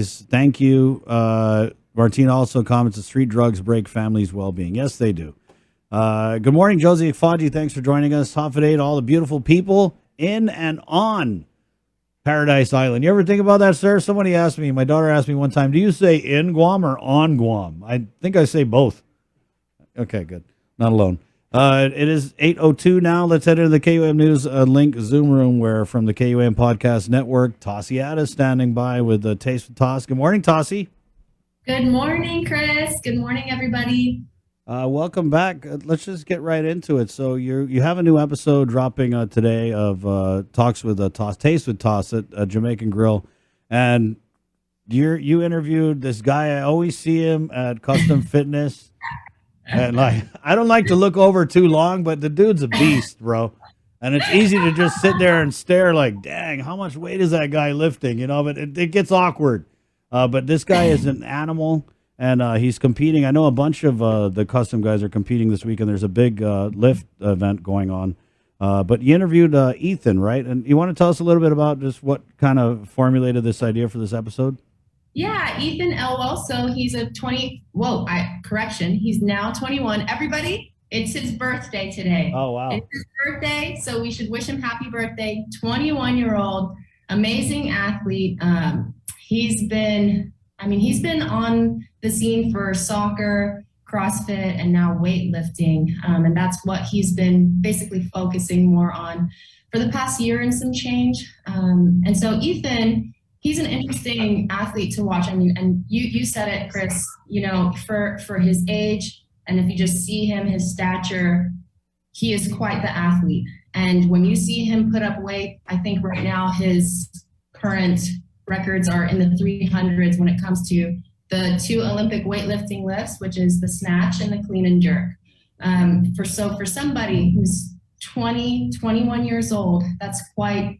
Thank you. Martina also comments that street drugs break families' well-being. Yes, they do. Good morning, Josie Fodgy. Thanks for joining us. Top of 8, all the beautiful people in and on Paradise Island. You ever think about that, sir? Somebody asked me, my daughter asked me one time, do you say in Guam or on Guam? I think I say both. Okay, good. Not alone. It is 8:02 now. Let's head into the KUAM News link Zoom room where from the KUAM Podcast Network, Tasi Ada standing by with the Taste of Toss. Good morning, Tasi. Good morning, Chris. Good morning, everybody. Welcome back. Let's just get right into it. So you have a new episode dropping today of Talks with Toss, Taste with Toss at Jamaican Grill, and you interviewed this guy. I always see him at Custom Fitness. And like, I don't like to look over too long, but the dude's a beast, bro. And it's easy to just sit there and stare like, dang, how much weight is that guy lifting? You know, but it gets awkward. But this guy is an animal, and he's competing. I know a bunch of the custom guys are competing this week, and there's a big lift event going on. But you interviewed Ethan, right? And you want to tell us a little bit about just what kind of formulated this idea for this episode? Yeah, Ethan Elwell. So he's a 20. Whoa, correction. He's now 21. Everybody, it's his birthday today. Oh, wow. It's his birthday, so we should wish him happy birthday. 21-year-old, amazing athlete. He's been on the scene for soccer, CrossFit, and now weightlifting. And that's what he's been basically focusing more on for the past year and some change. And so Ethan, he's an interesting athlete to watch. I mean, and you said it, Chris, you know, for his age, and if you just see him, his stature, he is quite the athlete. And when you see him put up weight, I think right now his current records are in the 300s when it comes to the 2 Olympic weightlifting lifts, which is the snatch and the clean and jerk. For somebody who's 21 years old, that's quite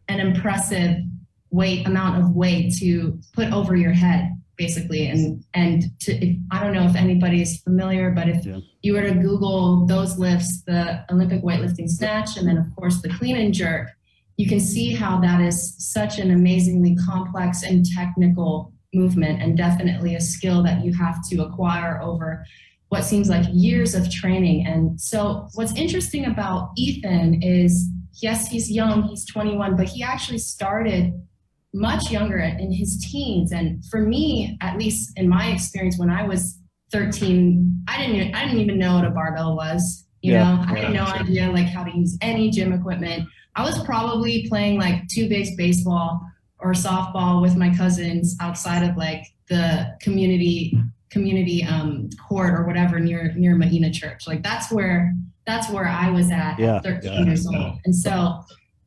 an impressive amount of weight to put over your head, basically. I don't know if anybody's familiar, but if you were to Google those lifts, the Olympic weightlifting snatch, and then of course the clean and jerk, you can see how that is such an amazingly complex and technical movement, and definitely a skill that you have to acquire over what seems like years of training. And so what's interesting about Ethan is, yes, he's young, he's 21, but he actually started much younger in his teens. And for me, at least in my experience, when I was 13, I didn't even know what a barbell was. You know, I had no idea like how to use any gym equipment. I was probably playing like 2-base baseball or softball with my cousins outside of like the community court or whatever near Mahina Church. Like that's where I was at 13 years old. And so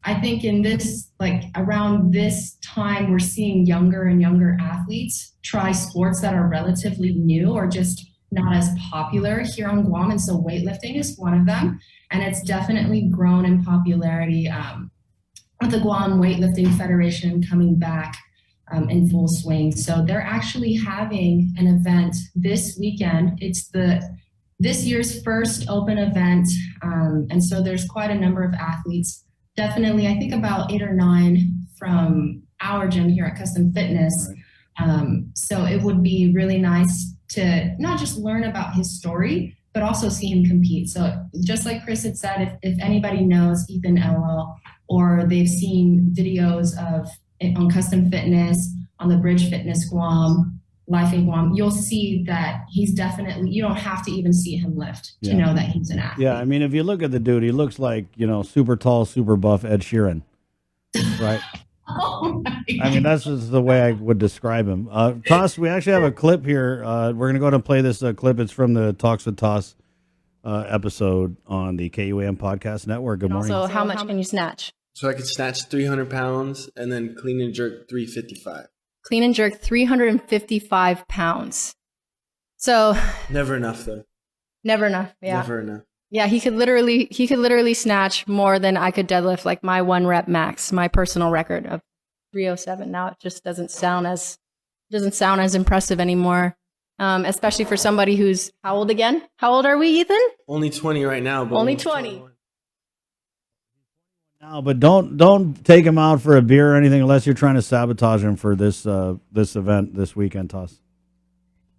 I think in this, like around this time, we're seeing younger and younger athletes try sports that are relatively new or just not as popular here on Guam. And so weightlifting is one of them. And it's definitely grown in popularity with the Guam Weightlifting Federation coming back in full swing. So they're actually having an event this weekend. It's this year's first open event. And so there's quite a number of athletes, definitely, I think about 8 or 9 from our gym here at Custom Fitness. So it would be really nice to not just learn about his story, but also see him compete. So just like Chris had said, if anybody knows Ethan Elwell or they've seen videos of it on Custom Fitness, on the Bridge Fitness Guam, Life in Guam, you'll see that he's definitely, you don't have to even see him lift to know that he's an athlete. Yeah, I mean, if you look at the dude, he looks like, you know, super tall, super buff Ed Sheeran, right? Oh my God. I mean, that's just the way I would describe him. Toss, we actually have a clip here. We're going to go ahead and play this clip. It's from the Talks with Toss episode on the KUAM Podcast Network. Good morning. So how much can you snatch? So I could snatch 300 pounds and then clean and jerk 355. Clean and jerk 355 pounds. So Never enough though. never enough. Yeah. Never enough. Yeah, he could literally snatch more than I could deadlift, like my 1 rep max, my personal record of 307. Now it just doesn't sound as impressive anymore. Especially for somebody who's how old again? How old are we, Ethan? Only 20 right now, but Only 20. No, but don't take him out for a beer or anything unless you're trying to sabotage him for this event this weekend, Toss.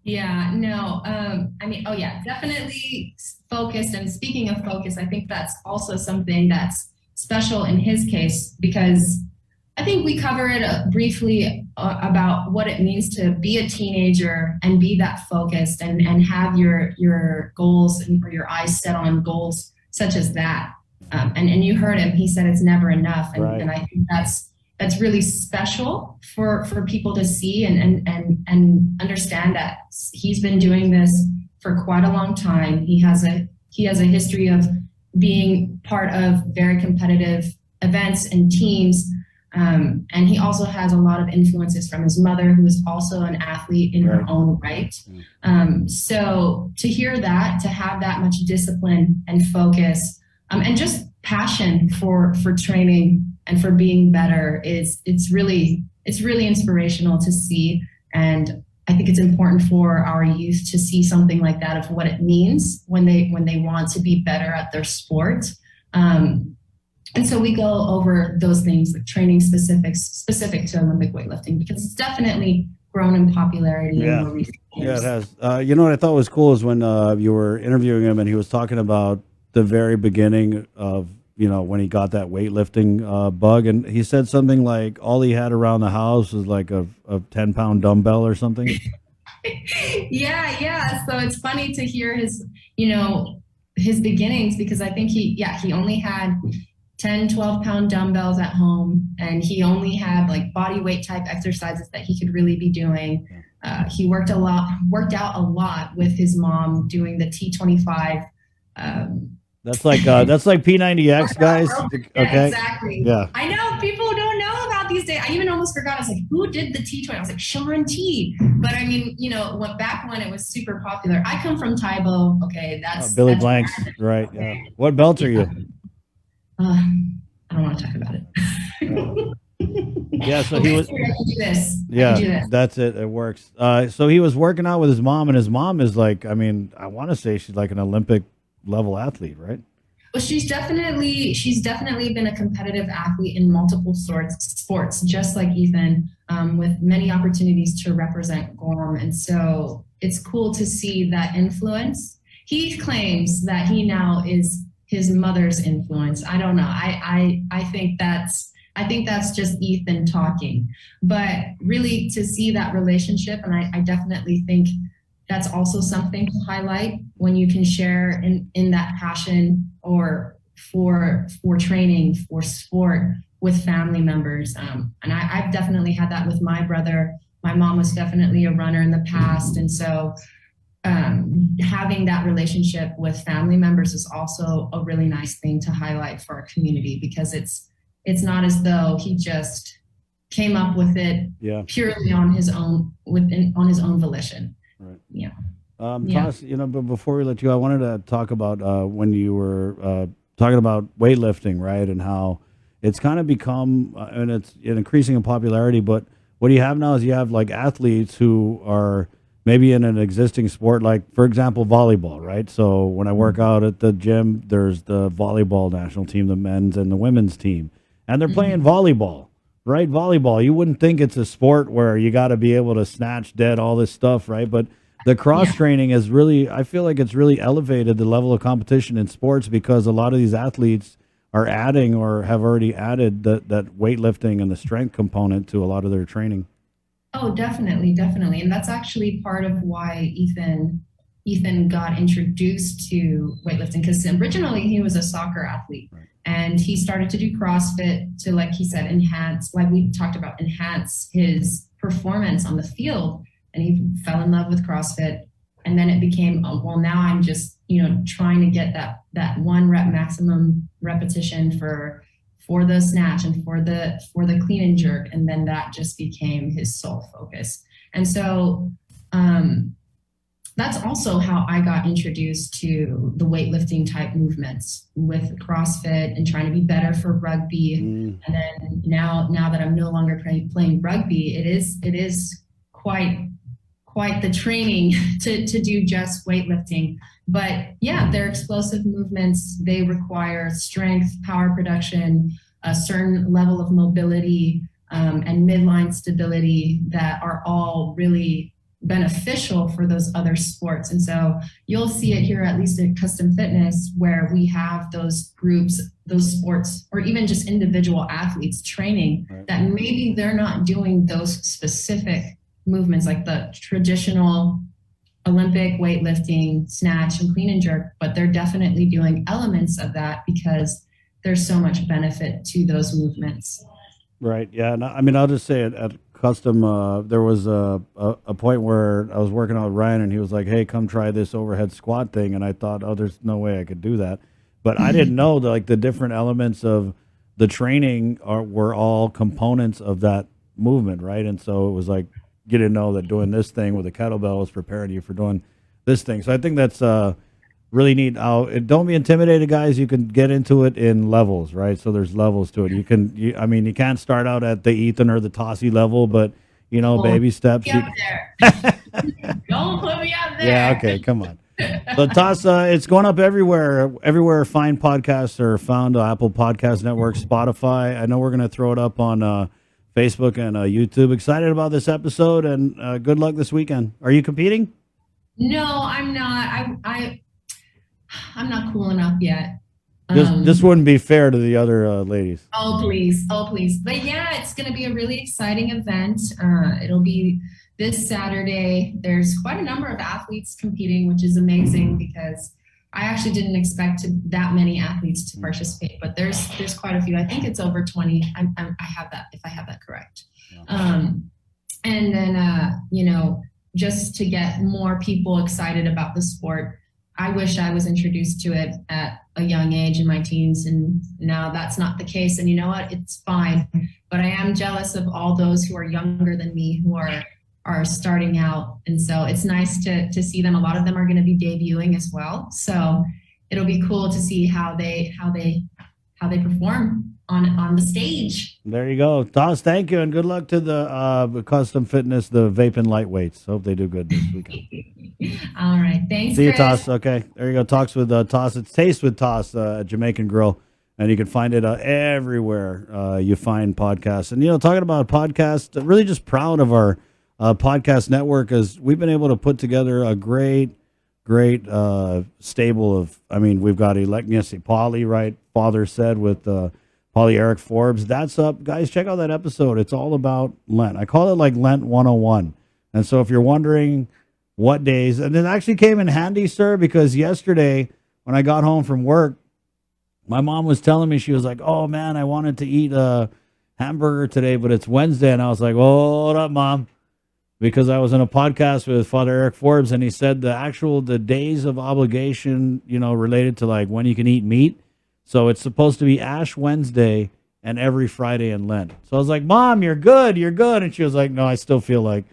Yeah, no. I mean, oh yeah, definitely focused. And speaking of focus, I think that's also something that's special in his case, because I think we covered briefly about what it means to be a teenager and be that focused and have your goals or your eyes set on goals such as that. And you heard him, he said it's never enough. And, right. and I think that's really special for people to see and understand that he's been doing this for quite a long time. He has a history of being part of very competitive events and teams. And he also has a lot of influences from his mother, who is also an athlete in her own right. So to hear that, to have that much discipline and focus, and just passion for training and for being better it's really inspirational to see. And I think it's important for our youth to see something like that of what it means when they want to be better at their sport. And so we go over those things, like training specific to Olympic weightlifting, because it's definitely grown in popularity in more recent years. Yeah, it has. You know what I thought was cool is when you were interviewing him and he was talking about the very beginning of, when he got that weightlifting bug, and he said something like all he had around the house was like a 10-pound dumbbell or something. Yeah. So it's funny to hear his beginnings, because I think he only had 10, 12-pound dumbbells at home, and he only had like body weight type exercises that he could really be doing. He worked out a lot with his mom doing the T25. That's like P90X, guys. Okay. Okay. Exactly. Yeah. I know people don't know about these days. I even almost forgot. I was like, who did the T20? I was like, Sean T. But I mean, back when it was super popular. I come from Taibo. Okay, that's Billy Blanks, right? Yeah. What belt are you? I don't want to talk about it. Yeah, so okay, he was. I can do this. Yeah, I can do this. that's it. It works. So he was working out with his mom, and his mom is like, I mean, I want to say she's like an Olympic level athlete, right? Well, she's definitely been a competitive athlete in multiple sports, just like Ethan, with many opportunities to represent GORM. And so it's cool to see that influence. He claims that he now is his mother's influence. I don't know. I think that's just Ethan talking, but really to see that relationship. And I definitely think that's also something to highlight when you can share in that passion or for training, for sport with family members. And I've definitely had that with my brother. My mom was definitely a runner in the past. And so having that relationship with family members is also a really nice thing to highlight for our community, because it's not as though he just came up with it purely on his own volition. Right. Yeah. Tasi, but before we let you go, I wanted to talk about when you were talking about weightlifting, right, and how it's kind of become, and it's increasing in popularity. But what you have now is you have like athletes who are maybe in an existing sport, like for example, volleyball, right? So when I work out at the gym, there's the volleyball national team, the men's and the women's team, and they're playing volleyball. Right, volleyball. You wouldn't think it's a sport where you got to be able to snatch dead, all this stuff, right? But the cross training is really, I feel like it's really elevated the level of competition in sports, because a lot of these athletes are adding or have already added that weightlifting and the strength component to a lot of their training. Oh, definitely. And that's actually part of why Ethan got introduced to weightlifting, because originally he was a soccer athlete. Right. And he started to do CrossFit to, like he said, enhance his performance on the field. And he fell in love with CrossFit. And then it became, well, now I'm just, trying to get that 1 rep maximum repetition for the snatch and for the clean and jerk. And then that just became his sole focus. And so that's also how I got introduced to the weightlifting type movements with CrossFit and trying to be better for rugby. And then now that I'm no longer playing rugby, it is quite the training to do just weightlifting. But yeah, they're explosive movements. They require strength, power production, a certain level of mobility and midline stability that are all really beneficial for those other sports. And so you'll see it here, at least at Custom Fitness, where we have those groups, those sports, or even just individual athletes training that maybe they're not doing those specific movements like the traditional Olympic weightlifting, snatch, and clean and jerk, but they're definitely doing elements of that because there's so much benefit to those movements. Right. Yeah. And I mean, I'll just say it at Custom, there was a point where I was working out with Ryan and he was like, hey, come try this overhead squat thing. And I thought, oh, there's no way I could do that. But I didn't know that, like, the different elements of the training were all components of that movement. Right. And so it was like, you didn't know that doing this thing with a kettlebell was preparing you for doing this thing. So I think that's really neat. Don't be intimidated, guys. You can get into it in levels, right? So there's levels to it. You can't start out at the Ethan or the Tasi level, but baby steps. Up there. Don't put me up there. Yeah, okay, come on. So Tasi, it's going up everywhere. Everywhere fine podcasts are found: Apple Podcast Network, Spotify. I know we're going to throw it up on Facebook and YouTube. Excited about this episode, and good luck this weekend. Are you competing? No, I'm not. I'm not cool enough yet. This wouldn't be fair to the other ladies. Oh, please. But yeah, it's going to be a really exciting event. It'll be this Saturday. There's quite a number of athletes competing, which is amazing because I actually didn't expect that many athletes to participate, but there's quite a few. I think it's over 20. I have that, if I have that correct. Yeah. And then, just to get more people excited about the sport, I wish I was introduced to it at a young age in my teens, and now that's not the case. And you know what? It's fine. But I am jealous of all those who are younger than me who are starting out. And so it's nice to see them. A lot of them are going to be debuting as well. So it'll be cool to see how they perform on the stage. There you go. Tasi, thank you, and good luck to the Custom Fitness, the vaping lightweights. Hope they do good this weekend. All right. Thanks, See you, Chris. Tasi. Okay. There you go. Talks with Tasi. It's Taste with Tasi, Jamaican Grill. And you can find it everywhere you find podcasts. And, talking about podcasts, really just proud of our podcast network, as we've been able to put together a great stable of, we've got Electness Polly, right? Father Said with Polly Eric Forbes. That's up. Guys, check out that episode. It's all about Lent. I call it like Lent 101. And so if you're wondering what days, and it actually came in handy, sir, because yesterday when I got home from work, my mom was telling me, she was like, oh man, I wanted to eat a hamburger today, but it's Wednesday. And I was like, hold up, Mom. Because I was in a podcast with Father Eric Forbes, and he said the days of obligation, related to like when you can eat meat. So it's supposed to be Ash Wednesday and every Friday in Lent. So I was like, Mom, you're good. And she was like, no, I still feel like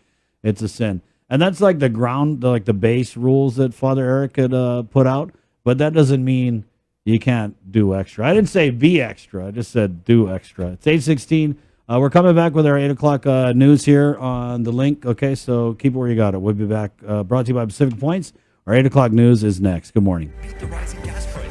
it's a sin. And that's like the base rules that Father Eric had put out. But that doesn't mean you can't do extra. I didn't say be extra. I just said do extra. It's 8:16. We're coming back with our 8 o'clock news here on the link. Okay, so keep it where you got it. We'll be back. Brought to you by Pacific Points. Our 8 o'clock news is next. Good morning. The rising gas prices.